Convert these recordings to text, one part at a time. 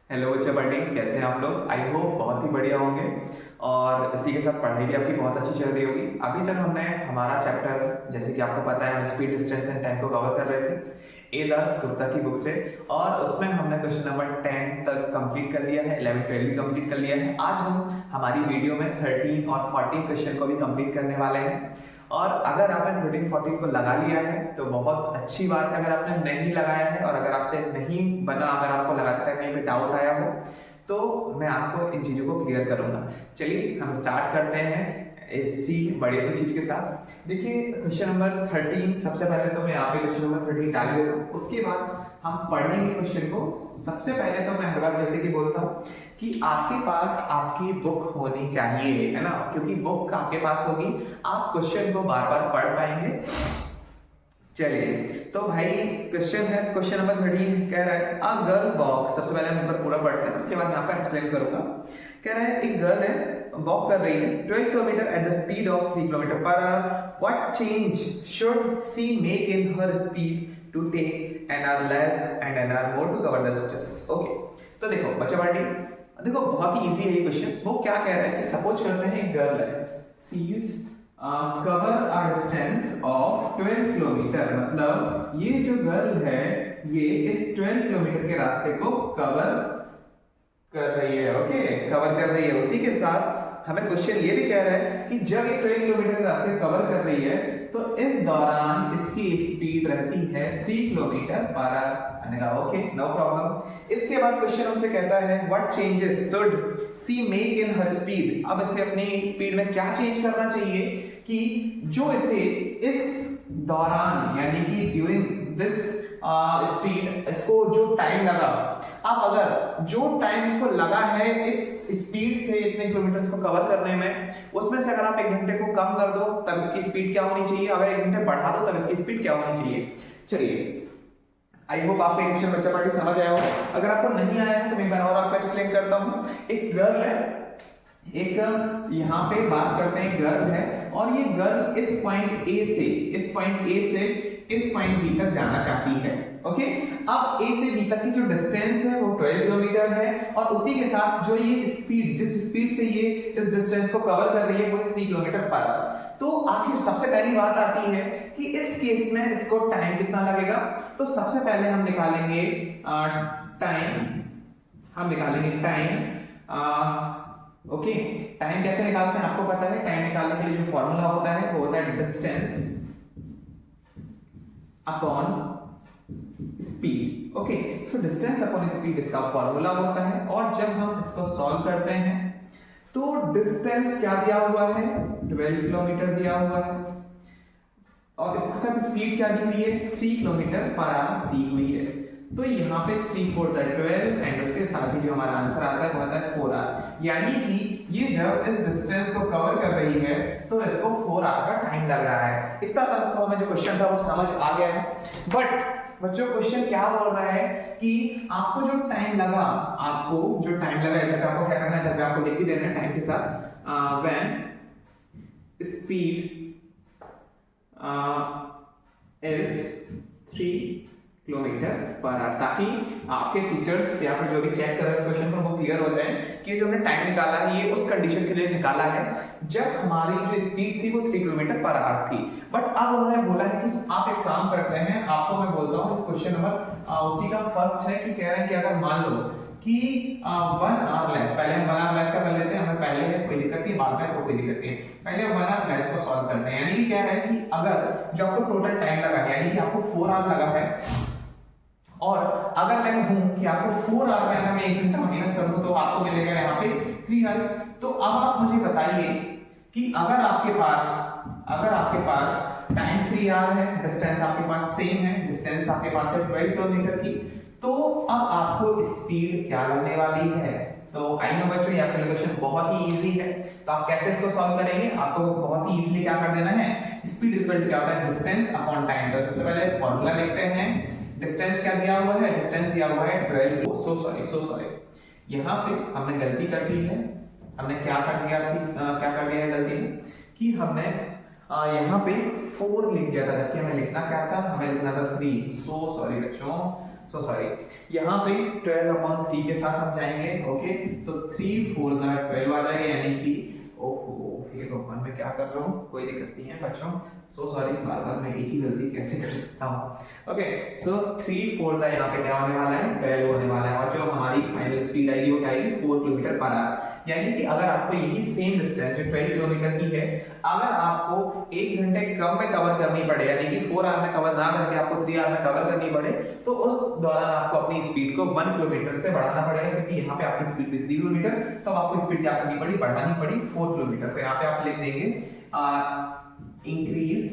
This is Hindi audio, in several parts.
हेलो बच्चा बड्डी, कैसे हैं आप लोग? आई होप बहुत ही बढ़िया होंगे। और इसी के साथ पढ़ाई भी आपकी बहुत अच्छी चल रही होगी। अभी तक हमने हमारा चैप्टर, जैसे कि आपको पता है, हम स्पीड, डिस्टेंस एंड टाइम को कवर कर रहे थे ए दास गुप्ता की बुक से। और उसमें हमने क्वेश्चन नंबर 10 तक कंप्लीट कर लिया है, 11 12 भी कंप्लीट कर लिया है। आज हम हमारी वीडियो में 13 और 14 क्वेश्चन को भी कंप्लीट करने वाले हैं। और अगर आपने 13 14 को लगा लिया है तो बहुत अच्छी बात है। अगर आपने नहीं लगाया है और अगर आपसे नहीं बना, अगर आपको लगाते टाइम कहीं पे डाउट आया हो, तो मैं आपको इन चीजों को क्लियर करूंगा। चलिए हम स्टार्ट करते हैं इसी बड़े सी चीज के साथ। देखिए क्वेश्चन नंबर 13, सबसे पहले तो मैं यहाँ पे क्वेश्चन नंबर 13 डाल देता हूँ, उसके बाद हम पढ़ेंगे क्वेश्चन को। सबसे पहले तो मैं हर बार जैसे कि बोलता हूँ कि आपके पास आपकी बुक होनी चाहिए, है ना, क्योंकि बुक आपके पास होगी, आप क्वेश्चन को बार बार पढ़ पाएंगे। चलिए तो भाई क्वेश्चन है, क्वेश्चन नंबर 13 कह रहा है अ गर्ल वॉक। सबसे पहले हम नंबर पूरा पढ़ते हैं, उसके बाद मैं आपको एक्सप्लेन करूंगा। कह रहा है एक गर्ल है, वॉक कर रही है 12 kilometre at the speed of 3 kilometre per hour. What change should she make in her speed to take an hour less and an hour more to cover the distance? Okay, तो देखो बच्चा पार्टी, देखो बहुत ही इजी है ये क्वेश्चन। वो क्या कह रहा है कि सपोज करते हैं एक गर्ल है, she's cover a distance of 12 kilometre. मतलब ये जो गर्ल है ये इस 12 किलोमीटर के रास्ते को कवर कर रही है। ओके, कवर कर रही है। उसी के साथ हमें क्वेश्चन ये भी कह रहा है कि जब ये 12 किलोमीटर के रास्ते कवर कर रही है तो इस दौरान इसकी स्पीड रहती है 3 किलोमीटर पर आवर। मैंने कहा ओके, नो प्रॉब्लम। इसके बाद क्वेश्चन हमसे कहता है what changes should she make in her speed. अब इसे अपनी स्पीड में क्या चेंज करना चाहिए कि जो इसे इस दौरान, यानी कि ड्यूरिंग दिस स्पीड, इसको जो टाइम लगा, अब अगर जो टाइम इसको लगा है इस स्पीड से इतने किलोमीटर को कवर करने में, उसमें से अगर आप 1 घंटे को कम कर दो तब इसकी स्पीड क्या होनी चाहिए, अगर 1 घंटे बढ़ा दो तब इसकी स्पीड क्या होनी चाहिए। चलिए, आई होप आपको क्वेश्चन बच्चा पार्टी समझ आया हो। अगर आपको नहीं आया है तो मैं एक बार और आपको एक्सप्लेन करता हूं। एक गर्ल है, एक यहाँ पे बात करते हैं, गर्ल है और ये गर्ल इस पॉइंट ए से इस पॉइंट बी तक जाना चाहती है। ओके, अब ए से बी तक की जो डिस्टेंस है वो 12 किलोमीटर है और उसी के साथ जो ये स्पीड, जिस स्पीड से ये इस डिस्टेंस को कवर कर रही है वो 3 किलोमीटर पर आवर। तो आखिर सबसे पहली बात आती है कि इस केस में इसको टाइम कितना लगेगा। तो सबसे पहले हम निकालेंगे टाइम। ओके, टाइम कैसे निकालते हैं आपको पता है। टाइम निकालने के लिए जो फॉर्मूला होता है वो होता है distance upon speed. Okay, so distance upon speed इसका फॉर्मूला होता है। और जब हम इसको सॉल्व करते हैं तो डिस्टेंस क्या दिया हुआ है, 12 किलोमीटर दिया हुआ है और इसके साथ स्पीड क्या दी हुई है, 3 किलोमीटर पर आवर दी हुई है। तो यहाँ पे 3 4 12 एंड उसके साथ ही जो हमारा आंसर आता है वो आता है 4 आवर। यानी कि ये जब इस डिस्टेंस को कवर कर रही है तो इसको 4 आवर का टाइम लग रहा है। इतना तक तो हमें जो क्वेश्चन था वो समझ आ गया है। बट बच्चों क्वेश्चन क्या बोल रहा है कि आपको जो टाइम लगा, इधर पे आपको क्या करना है, इधर पे आपको लिख भी देना है टाइम के साथ, when speed is 3 kilometre per our, ताकि आपके टीचर्स या फिर जो भी चेक कर रहे हैं इस क्वेश्चन को वो क्लियर हो जाए कि जो हमने टाइम निकाला है ये उस कंडीशन के लिए निकाला है जब हमारी जो स्पीड थी वो 3 किलोमीटर पर आवर थी। बट अब उन्होंने बोला है कि आप एक काम करते हैं, आपको मैं बोलता हूँ क्वेश्चन नंबर उसी का फर्स्ट है कि कह रहे हैं कि अगर मान लो कि 1 आवर लेस, पहले हम 1 आवर लेस का कर लेते हैं, हमें पहले है कोई दिक्कत नहीं, बाद में तो कोई दिक्कत नहीं, पहले 1 आवर लेस को सॉल्व करते हैं। यानी कि कह रहे हैं कि अगर जो आपको टोटल टाइम लगा है, यानी कि आपको 4 आवर लगा है और अगर मैं कहूं कि आपको 4 आवर में अगर मैं 1 घंटा माइनस कर दूं तो आपको मिलेगा यहाँ पे 3 आवर्स। तो अब आप मुझे बताइए कि अगर आपके पास टाइम 3 आवर है, डिस्टेंस आपके पास सेम है, डिस्टेंस आपके पास है 12 किलोमीटर की, तो अब आपको स्पीड क्या लगने वाली है। तो आई नो बच्चों ये आपका क्वेश्चन बहुत ही इजी है। तो आप कैसे इसको सॉल्व करेंगे, आपको बहुत ही इजीली क्या कर देना है, स्पीड इक्वल टू क्या होता है, डिस्टेंस अपॉन टाइम। तो सबसे पहले फॉर्मूला लिखते हैं। डिस्टेंस क्या दिया हुआ है, डिस्टेंस दिया हुआ है 12। सो सॉरी, यहाँ पे हमने गलती कर दी है। हमने क्या कर दिया है गलती में कि हमने यहाँ पे 4 लिख दिया था, जबकि हमें लिखना क्या था, हमें लिखना था 3। सो सॉरी बच्चों, सो सॉरी, यहाँ पे 12/3 के साथ हम जाएंगे। ओके, तो 3 4 12 आ जाएगा, यानी कि ओहो ये भगवान मैं क्या कर रहा हूँ, कोई दिक्कत नहीं है बच्चों, सो सॉरी, बार बार मैं एक ही गलती कैसे कर सकता हूँ। ओके, सो 3 4 का यहाँ पे क्या होने वाला है, 12 होने वाला है, और जो हमारी फाइनल स्पीड आएगी वो क्या आएगी, 4 किलोमीटर पर आवर। यानी कि अगर आपको यही सेम डिस्टेंस जो 12 किलोमीटर की है, अगर आपको 1 घंटे कम में कवर करनी पड़े, यानी कि 4 आवर में कवर ना करके आपको 3 आवर में कवर करनी पड़े, तो उस दौरान आपको अपनी स्पीड को 1 किलोमीटर से बढ़ाना पड़ेगा, क्योंकि यहाँ पे आपकी स्पीड थी 3 किलोमीटर, तो आपको स्पीड क्या करनी पड़ी, बढ़ानी पड़ी 4 किलोमीटर। तो यहाँ पे आप लिख देंगे increase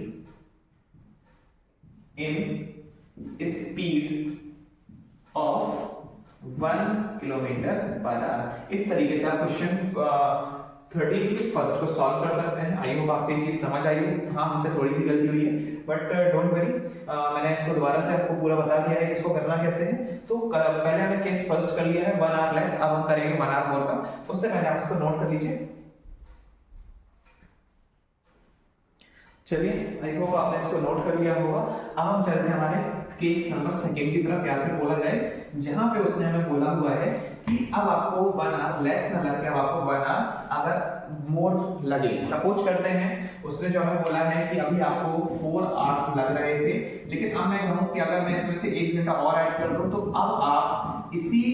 in speed of 1 kilometre per our. इस तरीके से आप क्वेश्चन 30 के फर्स्ट को सॉल्व कर सकते हैं। आई होप आपको ये चीज समझ आई हो। हाँ, हमसे थोड़ी सी गलती हुई है, बट डोंट वरी, मैंने इसको दोबारा से आपको पूरा बता दिया है कि इसको करना कैसे है। तो पहले हमने केस फर्स्ट कर लिया है 1 आवर लेस, अब हम करेंगे 1 आवर मोर का। उससे पहले आप इसको नोट कर लीजिए। चलिए, आई होप आपने इसको नोट कर लिया होगा। अब हम चलते हैं हमारे केस नंबर सेकंड की तरफ, या फिर बोला जाए जहां पे उसने हमें बोला हुआ है कि अब आपको 1 आवर लेस न लगे, अब आपको 1 आवर अगर मोर लगे। सपोज करते हैं उसने जो हमें बोला है कि अभी आपको 4 आवर्स लग रहे थे, लेकिन अब मैं कहूं कि अगर मैं इसमें से 1 घंटा और ऐड कर दूं, तो अब आप इसी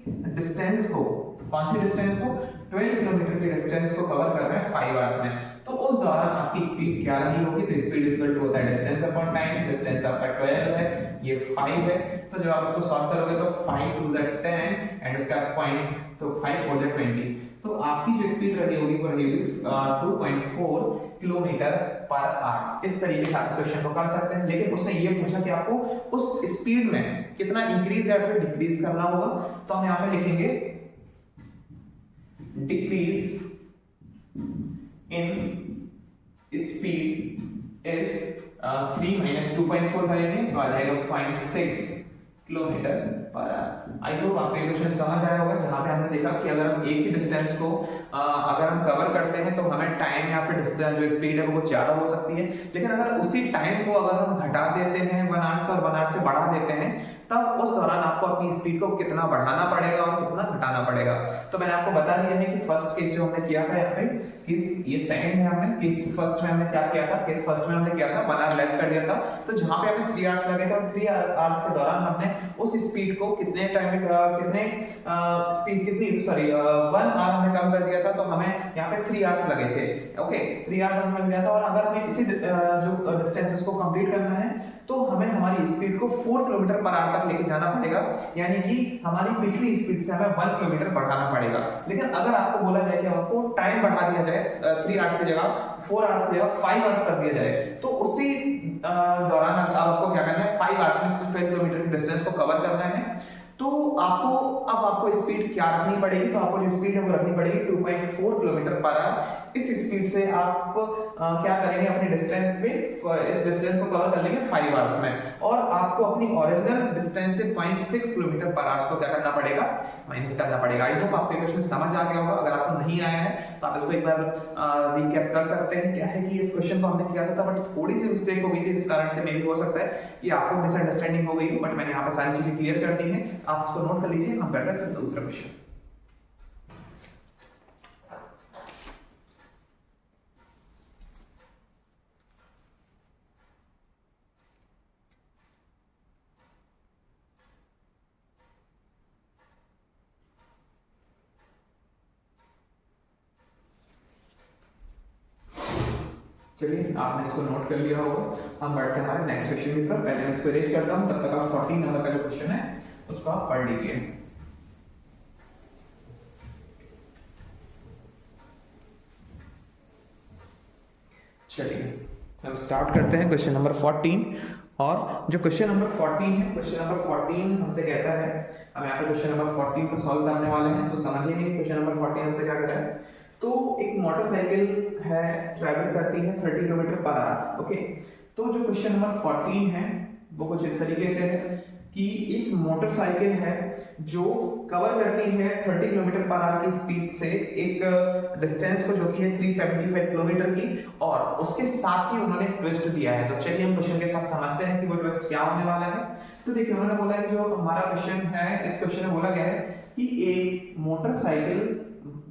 डिस्टेंस को, कौन सी डिस्टेंस को, 12 किलोमीटर के डिस्टेंस को कवर कर रहे हैं 5 आवर्स में। तो उस दौरान आपकी स्पीड क्या रही होगी, तो स्पीड इक्वल टू होता है डिस्टेंस अपॉन टाइम। डिस्टेंस आपका 12 है, ये 5 है, तो जब आप इसको सॉल्व करोगे तो 5 2 10 एंड उसका पॉइंट, तो 5 4 20, तो आपकी जो स्पीड रही होगी वो रही होगी 2.4 किलोमीटर पर आवर। इस तरीके से आप इस क्वेश्चन को कर सकते हैं, लेकिन उसने ये पूछा कि आपको उस स्पीड में कितना इंक्रीज या फिर डिक्रीज करना होगा। तो हम यहाँ पे लिखेंगे decrease in speed is 3 minus 2.4 करेंगे तो आ जाएगा 0.6 kilometre per our. I hope आपको ये क्वेश्चन समझ आया होगा, जहां पे हमने देखा कि अगर हम एक ही डिस्टेंस को अगर हम कवर करते हैं तो हमें टाइम या फिर डिस्टेंस जो स्पीड है वो ज्यादा हो सकती है, लेकिन अगर उसी टाइम को अगर हम घटा देते हैं 1 आवर से और 1 आवर से बढ़ा देते हैं, तब उस दौरान आपको अपनी स्पीड को कितना बढ़ाना पड़ेगा और कितना घटाना पड़ेगा। तो मैंने आपको बता दिया है कि फर्स्ट केस जो हमने किया था यहाँ पे, केस ये सेकंड में हमने केस फर्स्ट में हमने क्या किया था, केस फर्स्ट में हमने किया था 1 आवर लेस कर दिया था, तो जहां पे हमें 3 आवर्स लगे थे और 3 आवर्स के दौरान हमने उस स्पीड को कितने टाइम में कितने स्पीड कितनी सॉरी 1 आवर हमने कम कर दिया था, तो हमें यहाँ पे 3 आवर्स लगे थे। ओके, 3 आवर्स हमें मिल गया था, और अगर हमें इसी जो डिस्टेंसेस को कंप्लीट करना है तो हमें हमारी स्पीड को 4 किलोमीटर पर आवर तक लेके जाना पड़ेगा, यानी कि हमारी पिछली स्पीड से हमें 1 किलोमीटर बढ़ाना पड़ेगा। लेकिन अगर आपको बोला जाए कि आपको टाइम बढ़ा दिया जाए 3 आवर्स की जगह 4 आवर्स की जगह 5 आवर्स कर दिया जाए, तो उसी दौरान आपको क्या करना है, 5 आवर्स में 12 किलोमीटर की डिस्टेंस को कवर करना है। तो आपको स्पीड क्या रखनी पड़ेगी, तो आपको जो स्पीड है वो रखनी पड़ेगी 2.4 किलोमीटर पर आवर। इस स्पीड से आप क्या करेंगे, अपनी डिस्टेंस पे इस डिस्टेंस को कवर कर लेंगे 5 आवर्स में, और आपको अपनी ओरिजिनल डिस्टेंस से 0.6 किलोमीटर पर आवर को क्या करना पड़ेगा, माइनस करना पड़ेगा। आई होप आपको क्वेश्चन समझ आ गया होगा। अगर आपको नहीं आया है तो आप इसको एक बार रिकैप कर सकते हैं। क्या है कि इस क्वेश्चन को हमने किया था, बट थोड़ी सी मिस्टेक हो गई थी, जिस कारण से मे भी हो सकता है कि आपको मिसअंडरस्टैंडिंग हो गई हो, बट मैंने यहाँ पर सारी चीजें क्लियर कर दी हैं। आप इसको नोट कर लीजिए। हम करते हैं फिर दूसरा क्वेश्चन। चलिए, आपने इसको नोट कर लिया होगा। हम बढ़ते हैं हमारे नेक्स्ट क्वेश्चन की तरफ। पहले मैं इसको अरेंज करता हूं, तब तक आप 14 नंबर का जो क्वेश्चन है उसको आप पढ़ लीजिए। चलिए, अब स्टार्ट करते हैं क्वेश्चन नंबर 14। और जो क्वेश्चन नंबर 14 है, क्वेश्चन नंबर 14 हमसे कहता है, हम यहाँ पे क्वेश्चन नंबर 14 को सॉल्व करने वाले हैं। तो समझिए क्वेश्चन नंबर 14 हमसे क्या कहता है। तो एक मोटरसाइकिल है, ट्रैवल करती है 30 किलोमीटर पर आवर। ओके, तो जो क्वेश्चन नंबर 14 है वो कुछ इस तरीके से है कि एक मोटरसाइकिल है जो कवर करती है 30 किलोमीटर पर आवर की स्पीड से एक डिस्टेंस को जो कि है 375 किलोमीटर की, और उसके साथ ही उन्होंने ट्विस्ट दिया है। तो चलिए हम क्वेश्चन के साथ समझते हैं कि वो ट्विस्ट क्या होने वाला है। तो देखिए उन्होंने बोला है जो हमारा क्वेश्चन है, इस क्वेश्चन में बोला गया है कि एक मोटरसाइकिल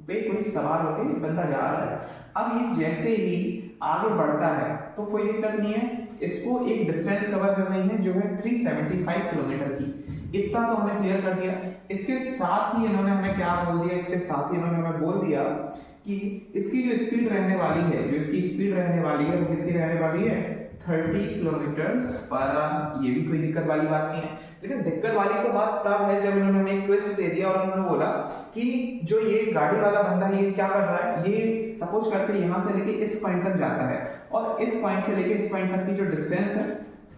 पे कोई सवार होकर बंदा जा रहा है। अब ये जैसे ही आगे बढ़ता है तो कोई दिक्कत नहीं है, इसको एक डिस्टेंस कवर करनी है जो है 375 किलोमीटर की। इतना तो हमें क्लियर कर दिया। इसके साथ ही इन्होंने हमें क्या बोल दिया, इसके साथ ही इन्होंने हमें बोल दिया कि इसकी जो स्पीड रहने वाली है, जो इसकी स्पीड रहने वाली है वो कितनी रहने वाली है, 30 किलोमीटर्स पर आवर। ये भी कोई दिक्कत वाली बात नहीं है, लेकिन दिक्कत वाली तो बात तब है जब इन्होंने हमें एक ट्विस्ट दे दिया और उन्होंने बोला कि जो ये गाड़ी वाला बंदा है ये क्या कर रहा है, ये सपोज करके यहाँ से लेके इस पॉइंट तक जाता है, और इस पॉइंट से लेके इस पॉइंट तक की जो डिस्टेंस है,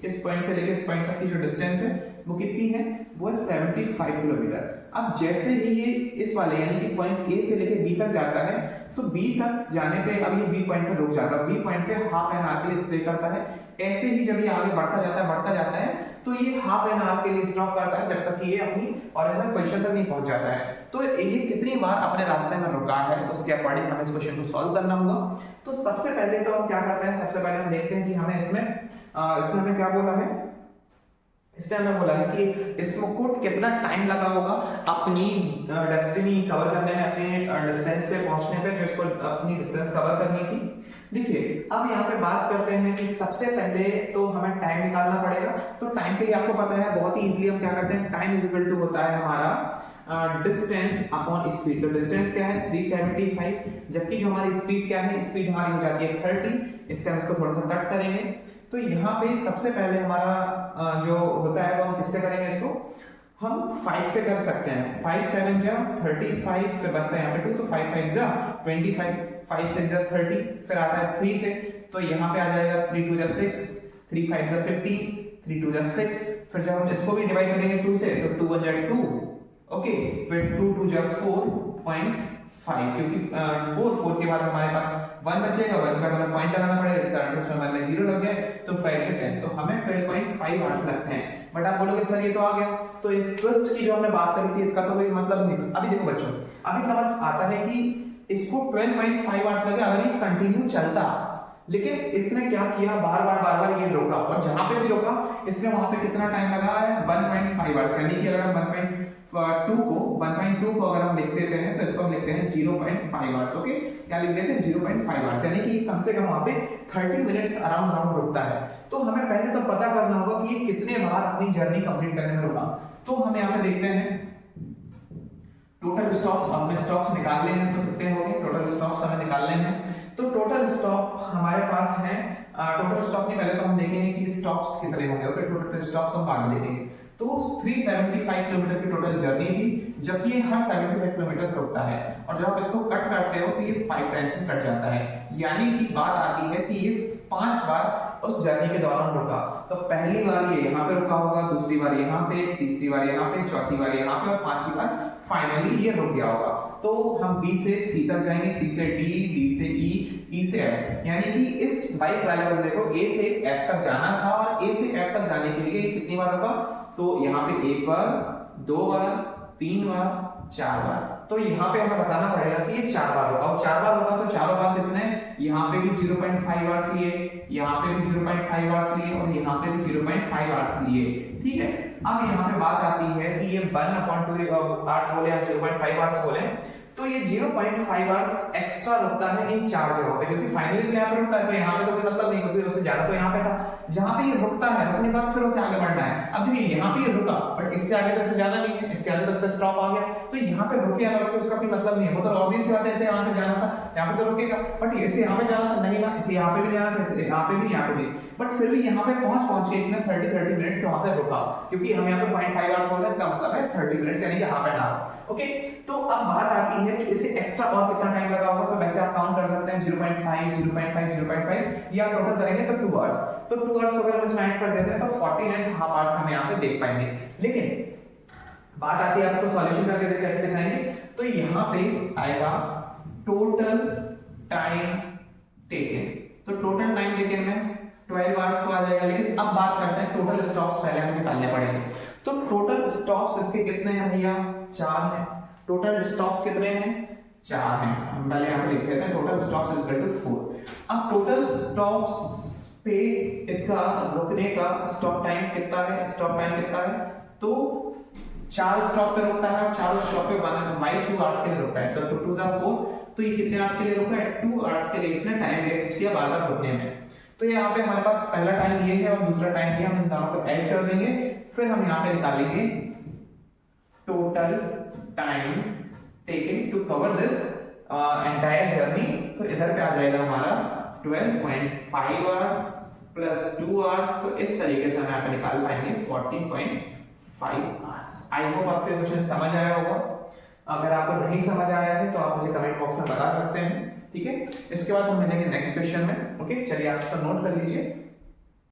इस पॉइंट से लेके इस पॉइंट तक की जो डिस्टेंस है वो कितनी है, वो है 75 किलोमीटर। अब जैसे ही ये इस वाले यानी कि पॉइंट ए से लेके बी तक जाता है, तो बी तक जाने पे अब ये बी पॉइंट पे रुक जाता है, बी पॉइंट पे हाफ एन आवर के लिए स्टे करता है। ऐसे ही जब ये आगे बढ़ता जाता है तो ये हाफ एन आवर के लिए स्टॉप करता है जब तक कि ये अपनी ओरिजिनल पोजीशन तक नहीं पहुंच जाता है। तो ये कितनी बार अपने रास्ते में रुका है उसके अकॉर्डिंग हमें इस क्वेश्चन को सॉल्व करना होगा। तो सबसे पहले तो हम क्या करते हैं, सबसे पहले हम देखते हैं कि हमें इसमें हमें क्या बोला है, इसने हमें बोला है कि इसको कितना टाइम लगा होगा अपनी डेस्टिनी कवर करने में, अपने डिस्टेंस पे पहुंचने पे, जो इसको अपनी डिस्टेंस कवर करनी थी। देखिए अब यहाँ पे बात करते हैं कि सबसे पहले तो हमें टाइम निकालना पड़ेगा। तो टाइम के लिए आपको पता है बहुत ही इजीली हम क्या करते हैं, टाइम इज इक्वल टू होता है हमारा डिस्टेंस अपॉन स्पीड। तो डिस्टेंस क्या है 375, जबकि जो हमारी स्पीड क्या है, स्पीड हमारी हो जाती है 30। इससे हम इसको थोड़ा सा कट करेंगे। तो यहाँ पे सबसे पहले हमारा जो होता है वो हम किससे करेंगे, इसको हम 5 से कर सकते हैं। 5 7 जा 35, फिर बचता है यहाँ पे 2, तो 5 5 जा 25, 5 6 जा 30, फिर आता है 3 से, तो यहाँ पे आ जाएगा 3 2 जा 6, 3 5 जा 50, 3 2 जा 6। फिर जब हम इसको भी डिवाइड करेंगे 2 से तो 2 1 जा 2, ओके, फिर 2 2 जा 4.5, क्योंकि 4 के बाद हमारे पास 1 बचेगा, 1 का हमें पॉइंट लगाना पड़ेगा, इस कारण से उसमें 1 में 0 लग जाए, तो 5 से 10, तो हमें 12.5 आवर्स लगते हैं। बट आप बोलोगे सर ये तो आ गया, तो इस ट्विस्ट की जो हमने बात करी थी इसका तो कोई मतलब नहीं। अभी देखो बच्चों, अभी समझ आता है कि इसको 12.5 आवर्स लगे अगर ये कंटिन्यू चलता, लेकिन इसने क्या किया, बार बार ये रोका, और जहां पे भी रोका इसने वहां पे कितना टाइम लगा है, 1.5 आवर्स। यानी कि अगर हम 1.2 को अगर हम लिख देते हैं तो इसको हम लिखते हैं 0.5 आवर्स। ओके, क्या लिख देते हैं 0.5 आवर्स, यानी कि कम से कम वहां पे 30 मिनट्स अराउंड रुकता है। तो हमें पहले तो पता करना होगा कि ये कितने बार अपनी जर्नी कंप्लीट करने में रुका। तो हम यहाँ पे देखते हैं टोटल स्टॉप्स, हमें स्टॉप्स निकालने हैं, तो कितने हो गए टोटल स्टॉप्स हमें निकालने हैं। तो टोटल स्टॉप हमारे पास है, टोटल स्टॉप नहीं, पहले तो हम देखेंगे कि स्टॉप्स कितने होंगे। ओके, टोटल स्टॉप्स हम बाद में देखेंगे। तो 375 किलोमीटर की टोटल जर्नी थी, जबकि ये हर 75 किलोमीटर रुकता है, और जब आप इसको कट करते हो तो ये 5 टाइम्स में कट जाता है। यानी कि बात आती है कि ये 5 बार उस जर्नी के दौरान रुका। तो पहली बार ये यहाँ पे रुका होगा, दूसरी बार यहाँ पे, तीसरी बार यहाँ पे, चौथी बार यहाँ पे, और 5वीं बार फाइनली ये रुक गया होगा। तो हम B से C तक जाएंगे, C से D, D से E, E से F, यानी कि इस बाइक वाले बंदे को A से F तक जाना था, और A से F तक जाने के लिए कितनी बार रुका, तो यहाँ पे 1 बार, 2 बार, 3 बार, 4 बार। तो यहाँ पे हमें बताना पड़ेगा कि ये 4 बार होगा, और 4 बार होगा तो चारों बार इसने यहाँ पे भी 0.5 आवर्स लिए, यहाँ पे भी 0.5 आवर्स लिए, और यहाँ पे भी 0.5 आवर्स लिए। ठीक है, अब यहाँ पे बात आती है कि ये 1/2 आवर्स बोले या 0.5 आवर्स बोले, तो ये 0.5 आवर्स एक्स्ट्रा रुकता है इन 4 जगहों पे, क्योंकि फाइनली तो यहाँ पे रुकता है, तो यहाँ पे तो कोई मतलब नहीं, क्योंकि उससे ज्यादा तो यहाँ पे था। जहाँ पे ये रुकता है रुकने के बाद फिर उसे आगे बढ़ना है। अब देखिए यहाँ पे ये रुका, बट इससे आगे तो इसे जाना नहीं है, इसके आगे तो इसका स्टॉप आ गया, तो यहाँ पे रुके या ना रुके उसका कोई मतलब नहीं है। वो तो ऑब्वियस बात है, इसे यहाँ पे जाना था, यहाँ पे तो रुकेगा, बट इसे यहाँ पे जाना था नहीं ना, इसे यहाँ पे भी नहीं जाना था, इसे यहाँ पे भी, यहाँ पे भी, बट फिर भी यहाँ पे पहुंच के इसने 30 मिनट्स वहां पे रुका, क्योंकि हम यहाँ पे 0.5 आवर्स बोल रहे हैं, इसका मतलब है 30 मिनट्स, यानी कि हाफ एन आवर। ओके, तो अब बात आती है कि इसे एक्स्ट्रा और कितना टाइम लगा होगा। तो वैसे आप काउंट कर सकते हैं 0.5 0.5 0.5, ये आप टोटल करेंगे तो 2 आवर्स। तो 2 आवर्स को अगर हम इसमें ऐड कर देते हैं तो 14.5 आवर्स हम यहाँ पे देख पाएंगे। लेकिन बात आती है आपको सॉल्यूशन करके कैसे दिखाएंगे, तो यहाँ पे आएगा टोटल टाइम टेकन। तो टोटल टाइम टेकन में 12 आवर्स को आ जाएगा। लेकिन अब बात करते हैं टोटल स्टॉप्स पहले हमें निकालने पड़ेंगे। तो टोटल स्टॉप्स इसके कितने हैं भैया, 4 हैं। टोटल स्टॉप्स कितने हैं, 4 हैं। हम पहले यहाँ पे लिख लेते हैं total stops is equal to 4। अब टोटल स्टॉप्स पे इसका रुकने का स्टॉप टाइम कितना है, स्टॉप टाइम कितना है, तो 4 स्टॉप पे रुकता है और 4 स्टॉप पे 2 आवर्स के लिए रुकता है। तो 2 2 4, तो ये कितने आवर्स के लिए रुका है, 2 आवर्स के लिए इसने टाइम वेस्ट किया बार बार रुकने में। तो यहाँ पे हमारे पास पहला टाइम ये है और दूसरा टाइम ये, हम इन दोनों को ऐड कर देंगे। फिर हम यहाँ पे निकालेंगे total time taken to cover this entire journey. तो इधर पे आ जाएगा हमारा 12.5 आवर्स प्लस 2 आवर्स। तो इस तरीके से हम यहाँ पे निकाल पाएंगे 14.5 आवर्स। आई होप आपको क्वेश्चन समझ आया होगा। अगर आपको नहीं समझ आया है तो आप मुझे कमेंट बॉक्स में बता सकते हैं, ठीक है। इसके बाद हम मिलेंगे नेक्स्ट क्वेश्चन में। ओके, चलिए आप इसको नोट कर लीजिए।